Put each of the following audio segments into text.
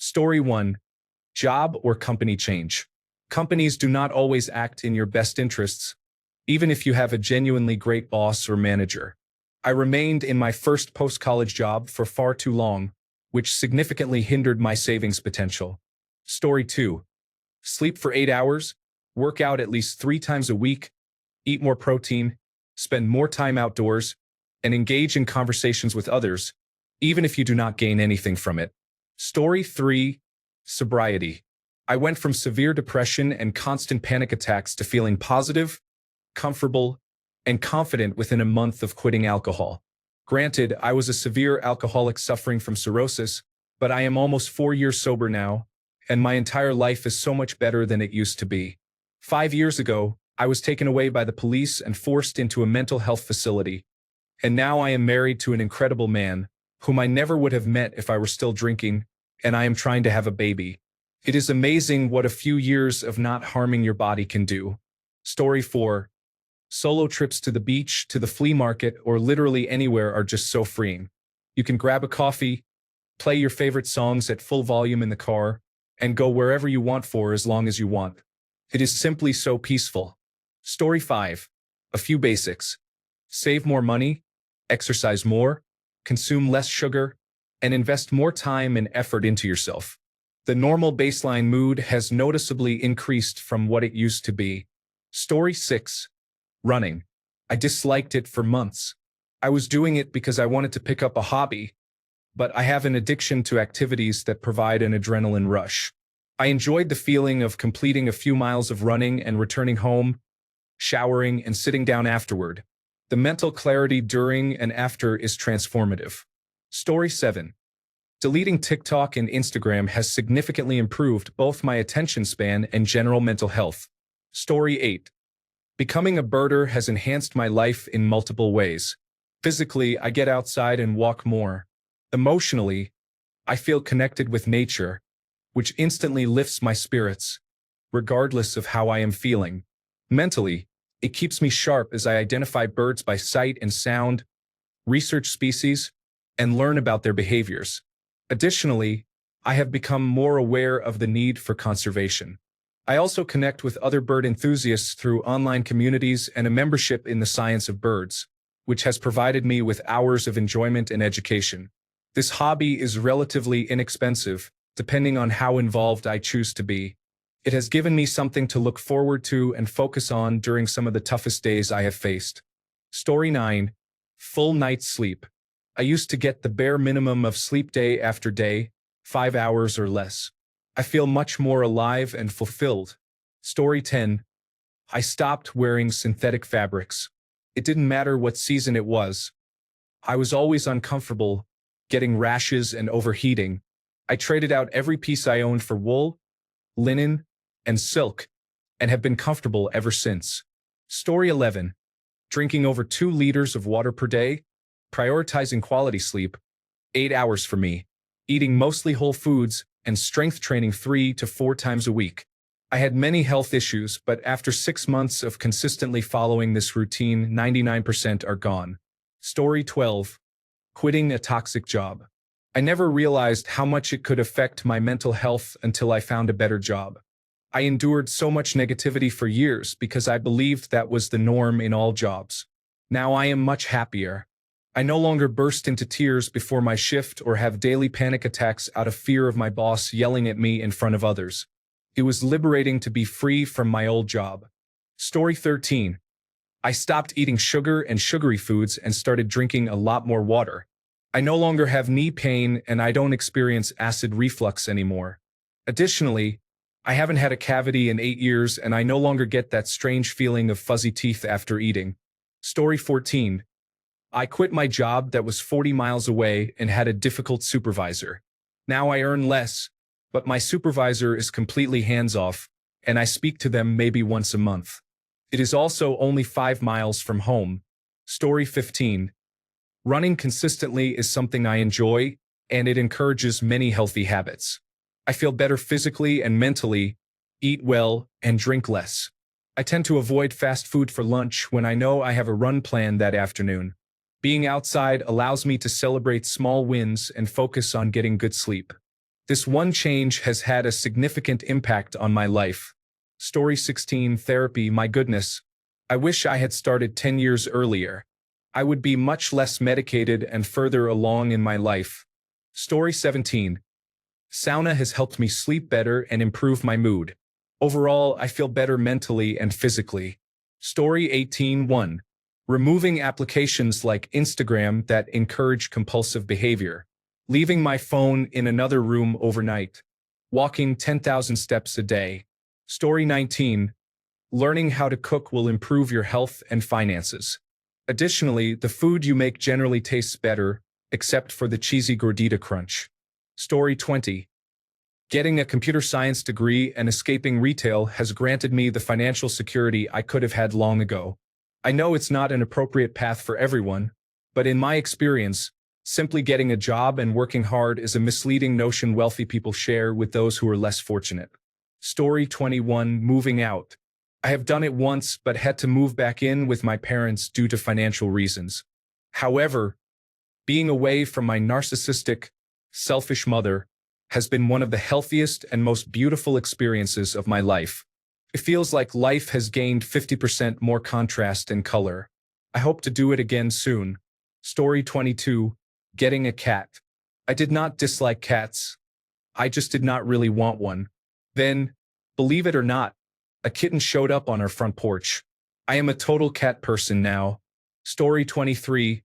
Story 1. Job or company change. Companies do not always act in your best interests, even if you have a genuinely great boss or manager. I remained in my first post-college job for far too long, which significantly hindered my savings potential. Story 2. Sleep for 8 hours, work out at least 3 times a week, eat more protein, spend more time outdoors, and engage in conversations with others, even if you do not gain anything from it. Story 3. Sobriety. I went from severe depression and constant panic attacks to feeling positive, comfortable, and confident within a month of quitting alcohol. Granted, I was a severe alcoholic suffering from cirrhosis, but I am almost 4 years sober now, and my entire life is so much better than it used to be. 5 years ago, I was taken away by the police and forced into a mental health facility. And now I am married to an incredible man, whom I never would have met if I were still drinking, and I am trying to have a baby. It is amazing what a few years of not harming your body can do. Story 4. Solo trips to the beach, to the flea market, or literally anywhere are just so freeing. You can grab a coffee, play your favorite songs at full volume in the car, and go wherever you want for as long as you want. It is simply so peaceful. Story 5. A few basics. Save more money, exercise more, consume less sugar, and invest more time and effort into yourself. The normal baseline mood has noticeably increased from what it used to be. Story 6. Running. I disliked it for months. I was doing it because I wanted to pick up a hobby, but I have an addiction to activities that provide an adrenaline rush. I enjoyed the feeling of completing a few miles of running and returning home, showering, and sitting down afterward. The mental clarity during and after is transformative. Story 7. Deleting TikTok and Instagram has significantly improved both my attention span and general mental health. Story 8. Becoming a birder has enhanced my life in multiple ways. Physically, I get outside and walk more. Emotionally, I feel connected with nature, which instantly lifts my spirits, regardless of how I am feeling. Mentally, it keeps me sharp as I identify birds by sight and sound, research species, and learn about their behaviors. Additionally, I have become more aware of the need for conservation. I also connect with other bird enthusiasts through online communities and a membership in the science of birds, which has provided me with hours of enjoyment and education. This hobby is relatively inexpensive, depending on how involved I choose to be. It has given me something to look forward to and focus on during some of the toughest days I have faced. Story 9. Full night's sleep. I used to get the bare minimum of sleep day after day, 5 hours or less. I feel much more alive and fulfilled. Story 10. I stopped wearing synthetic fabrics. It didn't matter what season it was. I was always uncomfortable, getting rashes and overheating. I traded out every piece I owned for wool, linen, and silk, and have been comfortable ever since. Story 11. Drinking over 2 liters of water per day, prioritizing quality sleep, 8 hours for me, eating mostly whole foods, and strength training 3 to 4 times a week. I had many health issues, but after 6 months of consistently following this routine, 99% are gone. Story 12. Quitting a toxic job. I never realized how much it could affect my mental health until I found a better job. I endured so much negativity for years because I believed that was the norm in all jobs. Now I am much happier. I no longer burst into tears before my shift or have daily panic attacks out of fear of my boss yelling at me in front of others. It was liberating to be free from my old job. Story 13. I stopped eating sugar and sugary foods and started drinking a lot more water. I no longer have knee pain and I don't experience acid reflux anymore. Additionally, I haven't had a cavity in 8 years and I no longer get that strange feeling of fuzzy teeth after eating. Story 14. I quit my job that was 40 miles away and had a difficult supervisor. Now I earn less, but my supervisor is completely hands-off, and I speak to them maybe once a month. It is also only 5 miles from home. Story 15. Running consistently is something I enjoy, and it encourages many healthy habits. I feel better physically and mentally, eat well, and drink less. I tend to avoid fast food for lunch when I know I have a run planned that afternoon. Being outside allows me to celebrate small wins and focus on getting good sleep. This one change has had a significant impact on my life. Story 16, therapy. My goodness. I wish I had started 10 years earlier. I would be much less medicated and further along in my life. Story 17. Sauna has helped me sleep better and improve my mood. Overall, I feel better mentally and physically. Story 18:1. Removing applications like Instagram that encourage compulsive behavior. Leaving my phone in another room overnight. Walking 10,000 steps a day. Story 19. Learning how to cook will improve your health and finances. Additionally, the food you make generally tastes better, except for the cheesy gordita crunch. Story 20. Getting a computer science degree and escaping retail has granted me the financial security I could have had long ago. I know it's not an appropriate path for everyone, but in my experience, simply getting a job and working hard is a misleading notion wealthy people share with those who are less fortunate. Story 21. Moving out. I have done it once but had to move back in with my parents due to financial reasons. However, being away from my narcissistic, selfish mother has been one of the healthiest and most beautiful experiences of my life. It feels like life has gained 50% more contrast and color. I hope to do it again soon. Story 22. Getting a cat. I did not dislike cats. I just did not really want one. Then, believe it or not, a kitten showed up on our front porch. I am a total cat person now. Story 23.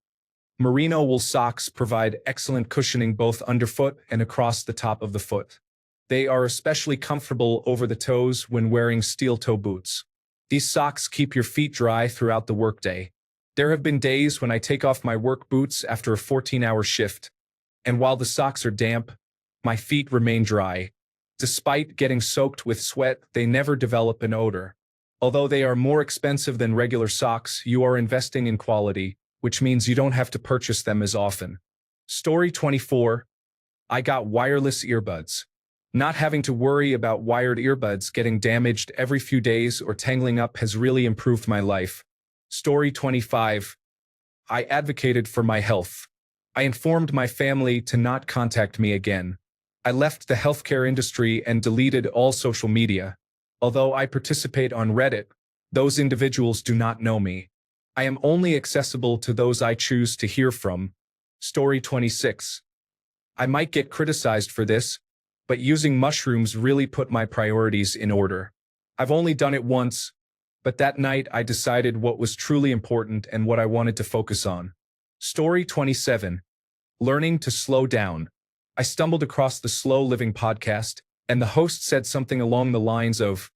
Merino wool socks provide excellent cushioning both underfoot and across the top of the foot. They are especially comfortable over the toes when wearing steel-toe boots. These socks keep your feet dry throughout the workday. There have been days when I take off my work boots after a 14-hour shift, and while the socks are damp, my feet remain dry. Despite getting soaked with sweat, they never develop an odor. Although they are more expensive than regular socks, you are investing in quality, which means you don't have to purchase them as often. Story 24. I got wireless earbuds. Not having to worry about wired earbuds getting damaged every few days or tangling up has really improved my life. Story 25. I advocated for my health. I informed my family to not contact me again. I left the healthcare industry and deleted all social media. Although I participate on Reddit, those individuals do not know me. I am only accessible to those I choose to hear from. Story 26. I might get criticized for this, but using mushrooms really put my priorities in order. I've only done it once, but that night I decided what was truly important and what I wanted to focus on. Story 27. Learning to slow down. I stumbled across the Slow Living podcast, and the host said something along the lines of,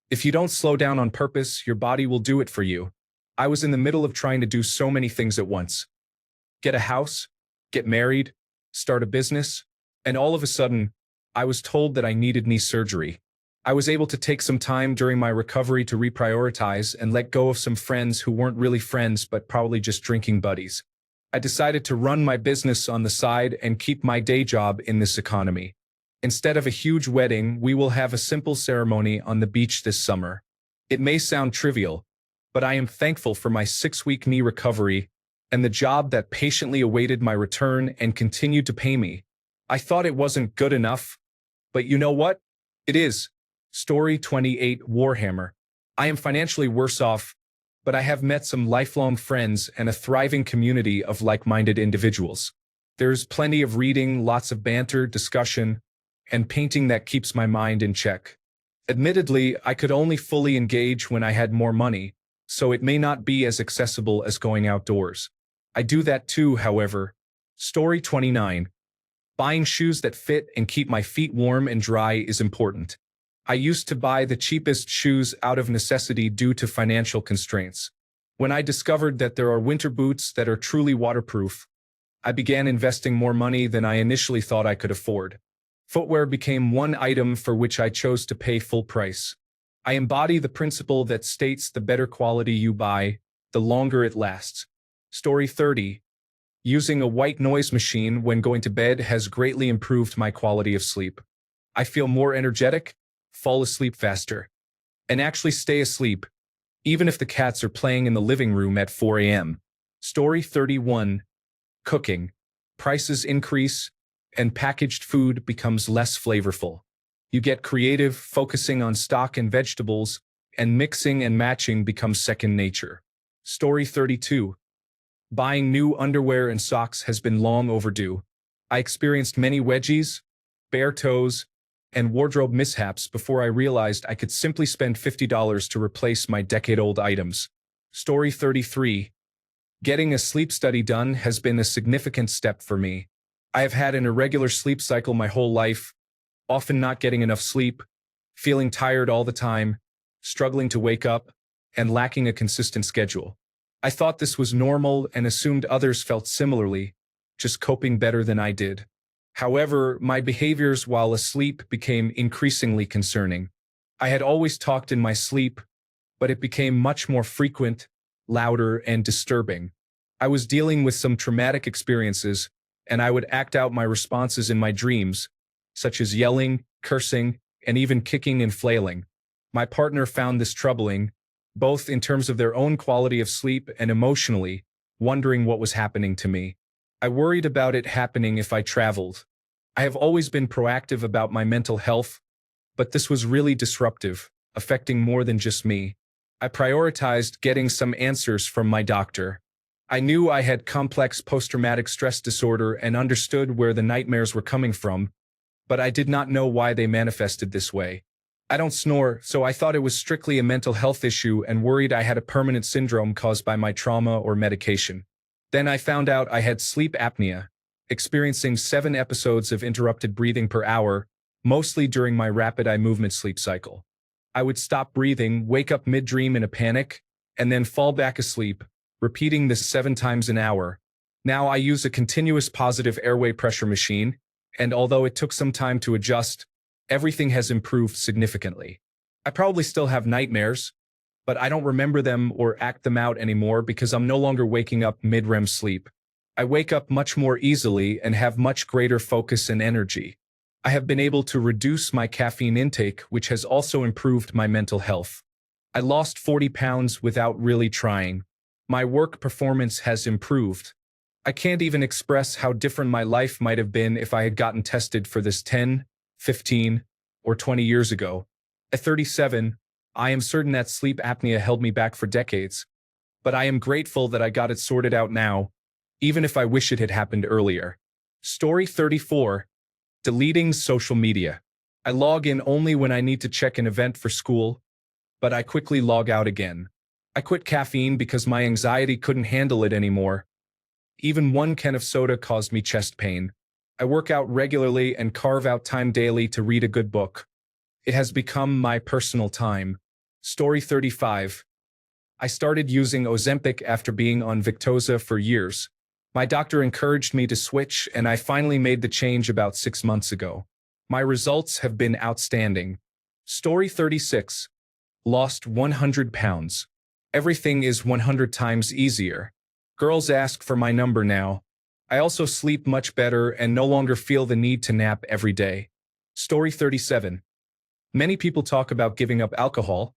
"If you don't slow down on purpose, your body will do it for you." I was in the middle of trying to do so many things at once. Get a house, get married, start a business, and all of a sudden, I was told that I needed knee surgery. I was able to take some time during my recovery to reprioritize and let go of some friends who weren't really friends but probably just drinking buddies. I decided to run my business on the side and keep my day job in this economy. Instead of a huge wedding, we will have a simple ceremony on the beach this summer. It may sound trivial, but I am thankful for my 6-week knee recovery and the job that patiently awaited my return and continued to pay me. I thought it wasn't good enough, but you know what? It is. Story 28. Warhammer. I am financially worse off, but I have met some lifelong friends and a thriving community of like-minded individuals. There's plenty of reading, lots of banter, discussion, and painting that keeps my mind in check. Admittedly, I could only fully engage when I had more money, so it may not be as accessible as going outdoors. I do that too, however. Story 29. Buying shoes that fit and keep my feet warm and dry is important. I used to buy the cheapest shoes out of necessity due to financial constraints. When I discovered that there are winter boots that are truly waterproof, I began investing more money than I initially thought I could afford. Footwear became one item for which I chose to pay full price. I embody the principle that states the better quality you buy, the longer it lasts. Story 30. Using a white noise machine when going to bed has greatly improved my quality of sleep. I feel more energetic, fall asleep faster, and actually stay asleep, even if the cats are playing in the living room at 4 a.m. Story 31. Cooking. Prices increase, and packaged food becomes less flavorful. You get creative, focusing on stock and vegetables, and mixing and matching becomes second nature. Story 32. Buying new underwear and socks has been long overdue. I experienced many wedgies, bare toes, and wardrobe mishaps before I realized I could simply spend $50 to replace my decade-old items. Story 33. Getting a sleep study done has been a significant step for me. I have had an irregular sleep cycle my whole life, often not getting enough sleep, feeling tired all the time, struggling to wake up, and lacking a consistent schedule. I thought this was normal and assumed others felt similarly, just coping better than I did. However, my behaviors while asleep became increasingly concerning. I had always talked in my sleep, but it became much more frequent, louder, and disturbing. I was dealing with some traumatic experiences, and I would act out my responses in my dreams, such as yelling, cursing, and even kicking and flailing. My partner found this troubling, both in terms of their own quality of sleep and emotionally, wondering what was happening to me. I worried about it happening if I traveled. I have always been proactive about my mental health, but this was really disruptive, affecting more than just me. I prioritized getting some answers from my doctor. I knew I had complex post-traumatic stress disorder and understood where the nightmares were coming from, but I did not know why they manifested this way. I don't snore, so I thought it was strictly a mental health issue and worried I had a permanent syndrome caused by my trauma or medication. Then I found out I had sleep apnea, experiencing 7 episodes of interrupted breathing per hour, mostly during my rapid eye movement sleep cycle. I would stop breathing, wake up mid-dream in a panic, and then fall back asleep, repeating this 7 times an hour. Now I use a continuous positive airway pressure machine, and although it took some time to adjust, everything has improved significantly. I probably still have nightmares, but I don't remember them or act them out anymore because I'm no longer waking up mid-REM sleep. I wake up much more easily and have much greater focus and energy. I have been able to reduce my caffeine intake, which has also improved my mental health. I lost 40 pounds without really trying. My work performance has improved. I can't even express how different my life might have been if I had gotten tested for this 10, 15, or 20 years ago. At 37, I am certain that sleep apnea held me back for decades, but I am grateful that I got it sorted out now, even if I wish it had happened earlier. Story 34. Deleting social media. I log in only when I need to check an event for school, but I quickly log out again. I quit caffeine because my anxiety couldn't handle it anymore. Even 1 can of soda caused me chest pain. I work out regularly and carve out time daily to read a good book. It has become my personal time. Story 35. I started using Ozempic after being on Victoza for years. My doctor encouraged me to switch, and I finally made the change about 6 months ago. My results have been outstanding. Story 36. Lost 100 pounds. Everything is 100 times easier. Girls ask for my number now. I also sleep much better and no longer feel the need to nap every day. Story 37. Many people talk about giving up alcohol,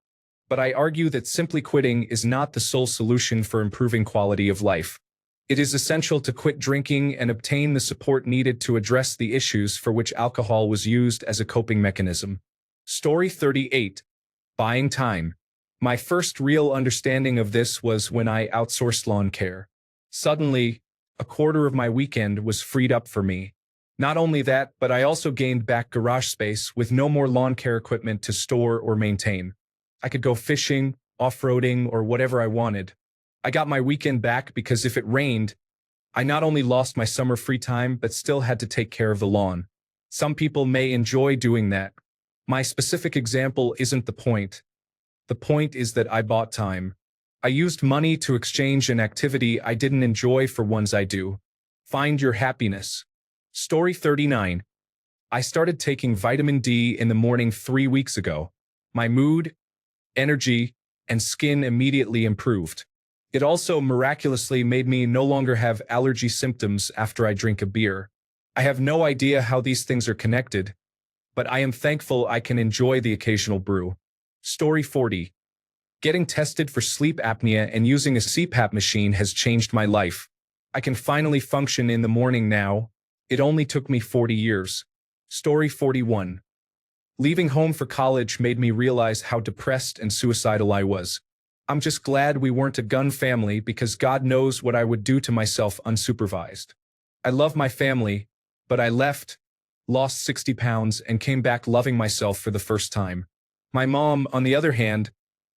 but I argue that simply quitting is not the sole solution for improving quality of life. It is essential to quit drinking and obtain the support needed to address the issues for which alcohol was used as a coping mechanism. Story 38. Buying time. My first real understanding of this was when I outsourced lawn care. Suddenly, a quarter of my weekend was freed up for me. Not only that, but I also gained back garage space with no more lawn care equipment to store or maintain. I could go fishing, off-roading, or whatever I wanted. I got my weekend back because if it rained, I not only lost my summer free time, but still had to take care of the lawn. Some people may enjoy doing that. My specific example isn't the point. The point is that I bought time. I used money to exchange an activity I didn't enjoy for ones I do. Find your happiness. Story 39. I started taking vitamin D in the morning 3 weeks ago. My mood, energy, and skin immediately improved. It also miraculously made me no longer have allergy symptoms after I drink a beer. I have no idea how these things are connected, but I am thankful I can enjoy the occasional brew. Story 40. Getting tested for sleep apnea and using a CPAP machine has changed my life. I can finally function in the morning now, It only took me 40 years. Story 41. Leaving home for college made me realize how depressed and suicidal I was. I'm just glad we weren't a gun family because God knows what I would do to myself unsupervised. I love my family, but I left, lost 60 pounds, and came back loving myself for the first time. My mom, on the other hand,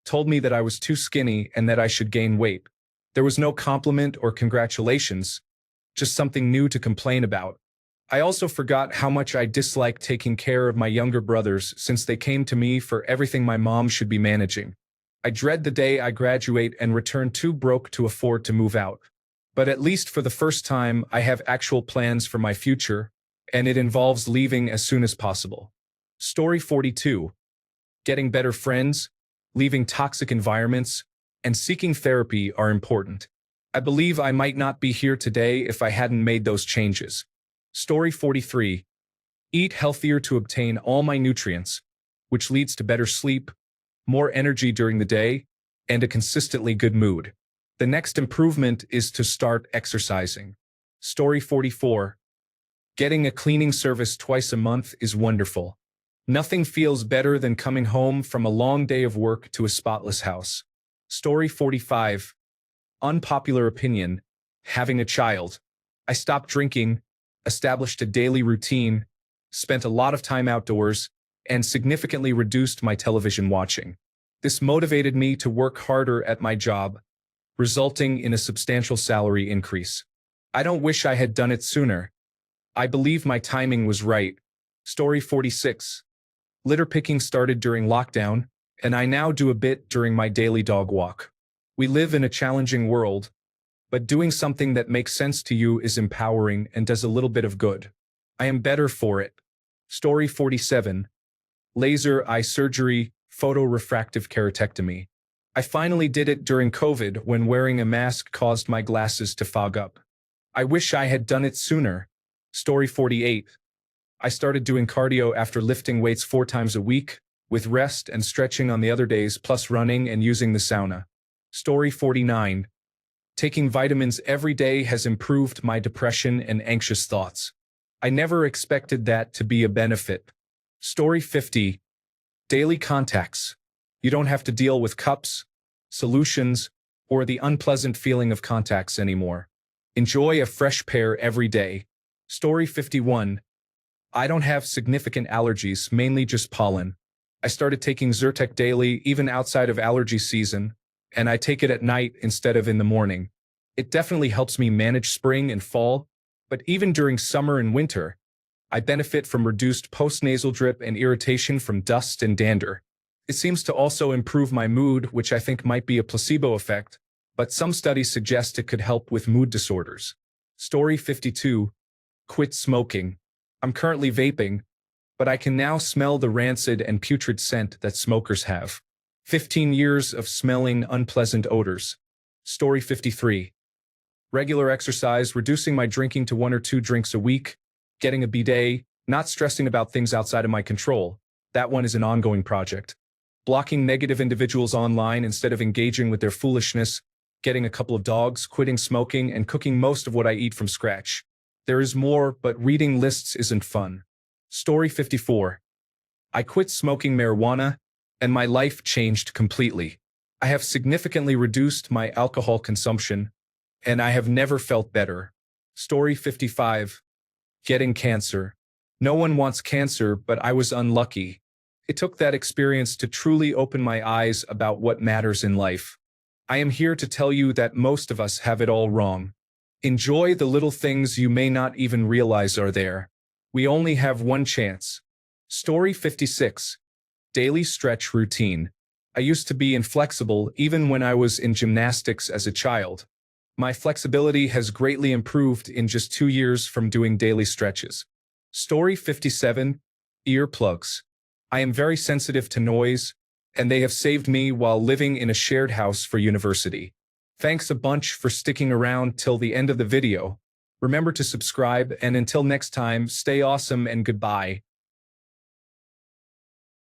told me that I was too skinny and that I should gain weight. There was no compliment or congratulations, just something new to complain about. I also forgot how much I disliked taking care of my younger brothers since they came to me for everything my mom should be managing. I dread the day I graduate and return too broke to afford to move out. But at least for the first time, I have actual plans for my future, and it involves leaving as soon as possible. Story 42. Getting better friends, leaving toxic environments, and seeking therapy are important. I believe I might not be here today if I hadn't made those changes. Story 43. Eat healthier to obtain all my nutrients, which leads to better sleep, more energy during the day, and a consistently good mood. The next improvement is to start exercising. Story 44. Getting a cleaning service twice a month is wonderful. Nothing feels better than coming home from a long day of work to a spotless house. Story 45. Unpopular opinion. Having a child. I stopped drinking, established a daily routine, spent a lot of time outdoors, and significantly reduced my television watching. This motivated me to work harder at my job, resulting in a substantial salary increase. I don't wish I had done it sooner. I believe my timing was right. Story 46. Litter picking started during lockdown, and I now do a bit during my daily dog walk. We live in a challenging world, but doing something that makes sense to you is empowering and does a little bit of good. I am better for it. Story 47. Laser eye surgery, photorefractive keratectomy. I finally did it during COVID when wearing a mask caused my glasses to fog up. I wish I had done it sooner. Story 48. I started doing cardio after lifting weights 4 times a week, with rest and stretching on the other days, plus running and using the sauna. Story 49. Taking vitamins every day has improved my depression and anxious thoughts. I never expected that to be a benefit. Story 50. Daily contacts. You don't have to deal with cups, solutions, or the unpleasant feeling of contacts anymore. Enjoy a fresh pair every day. Story 51. I don't have significant allergies, mainly just pollen. I started taking Zyrtec daily, even outside of allergy season, and I take it at night instead of in the morning. It definitely helps me manage spring and fall, but even during summer and winter, I benefit from reduced postnasal drip and irritation from dust and dander. It seems to also improve my mood, which I think might be a placebo effect, but some studies suggest it could help with mood disorders. Story 52. Quit smoking. I'm currently vaping, but I can now smell the rancid and putrid scent that smokers have. 15 years of smelling unpleasant odors. Story 53. Regular exercise, reducing my drinking to 1 or 2 drinks a week, getting a bidet, not stressing about things outside of my control. That one is an ongoing project. Blocking negative individuals online instead of engaging with their foolishness, getting a couple of dogs, quitting smoking, and cooking most of what I eat from scratch. There is more, but reading lists isn't fun. Story 54. I quit smoking marijuana, and my life changed completely. I have significantly reduced my alcohol consumption, and I have never felt better. Story 55. Getting cancer. No one wants cancer, but I was unlucky. It took that experience to truly open my eyes about what matters in life. I am here to tell you that most of us have it all wrong. Enjoy the little things you may not even realize are there. We only have one chance. Story 56. Daily stretch routine. I used to be inflexible even when I was in gymnastics as a child. My flexibility has greatly improved in just 2 years from doing daily stretches. Story 57. Earplugs. I am very sensitive to noise, and they have saved me while living in a shared house for university. Thanks a bunch for sticking around till the end of the video. Remember to subscribe, and until next time, stay awesome and goodbye.